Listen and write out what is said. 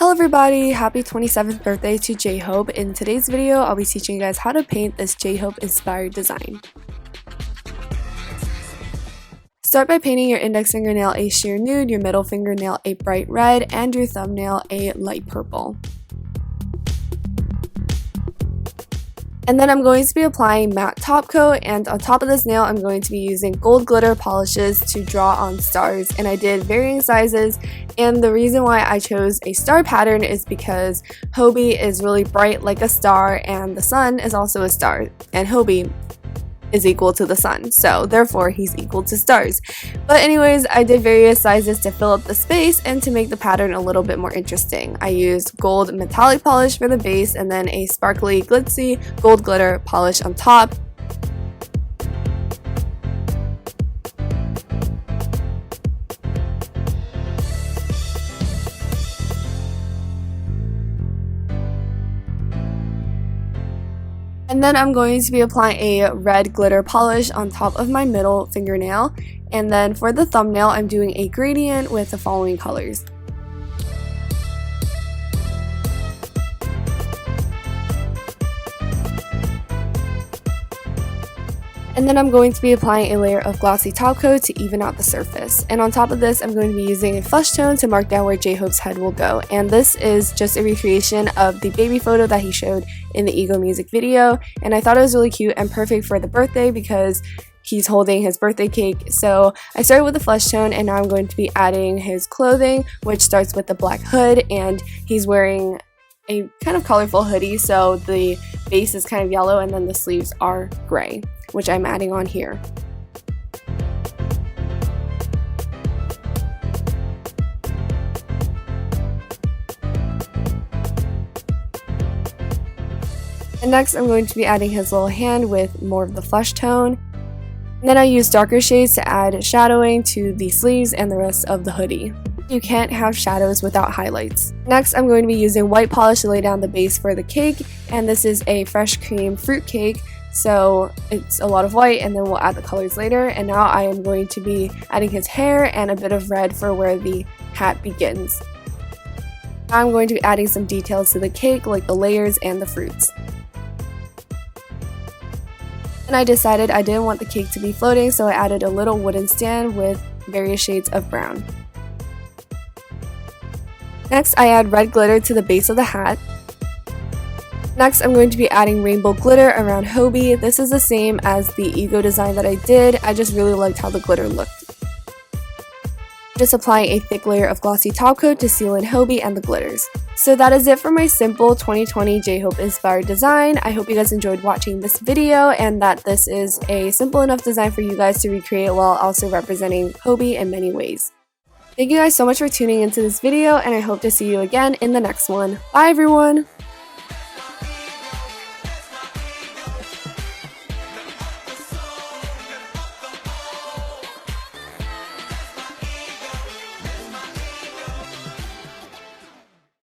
Hello everybody, happy 27th birthday to J-Hope. In today's video, I'll be teaching you guys how to paint this J-Hope inspired design. Start by painting your index fingernail a sheer nude, your middle fingernail a bright red, and your thumbnail a light purple. And then I'm going to be applying matte top coat, and on top of this nail I'm going to be using gold glitter polishes to draw on stars, and I did varying sizes. And the reason why I chose a star pattern is because Hobi is really bright like a star, and the sun is also a star, and Hobi is equal to the sun, so therefore he's equal to stars. But anyways, I did various sizes to fill up the space and to make the pattern a little bit more interesting. I used gold metallic polish for the base and then a sparkly glitzy gold glitter polish on top. And then I'm going to be applying a red glitter polish on top of my middle fingernail. And then for the thumbnail, I'm doing a gradient with the following colors. And then I'm going to be applying a layer of glossy top coat to even out the surface. And on top of this, I'm going to be using a flesh tone to mark down where J-Hope's head will go. And this is just a recreation of the baby photo that he showed in the Ego music video. And I thought it was really cute and perfect for the birthday because he's holding his birthday cake. So I started with the flesh tone, and now I'm going to be adding his clothing, which starts with the black hood, and he's wearing a kind of colorful hoodie, so the base is kind of yellow and then the sleeves are gray, which I'm adding on here. And next I'm going to be adding his little hand with more of the flesh tone. And then I use darker shades to add shadowing to the sleeves and the rest of the hoodie. You can't have shadows without highlights. Next, I'm going to be using white polish to lay down the base for the cake, and this is a fresh cream fruit cake, so it's a lot of white, and then we'll add the colors later. And now I am going to be adding his hair and a bit of red for where the hat begins. Now I'm going to be adding some details to the cake, like the layers and the fruits. And I decided I didn't want the cake to be floating, so I added a little wooden stand with various shades of brown. Next, I add red glitter to the base of the hat. Next, I'm going to be adding rainbow glitter around Hobi. This is the same as the Ego design that I did. I just really liked how the glitter looked. Just applying a thick layer of glossy top coat to seal in Hobi and the glitters. So that is it for my simple 2020 J-Hope inspired design. I hope you guys enjoyed watching this video and that this is a simple enough design for you guys to recreate while also representing Hobi in many ways. Thank you guys so much for tuning into this video, and I hope to see you again in the next one. Bye everyone!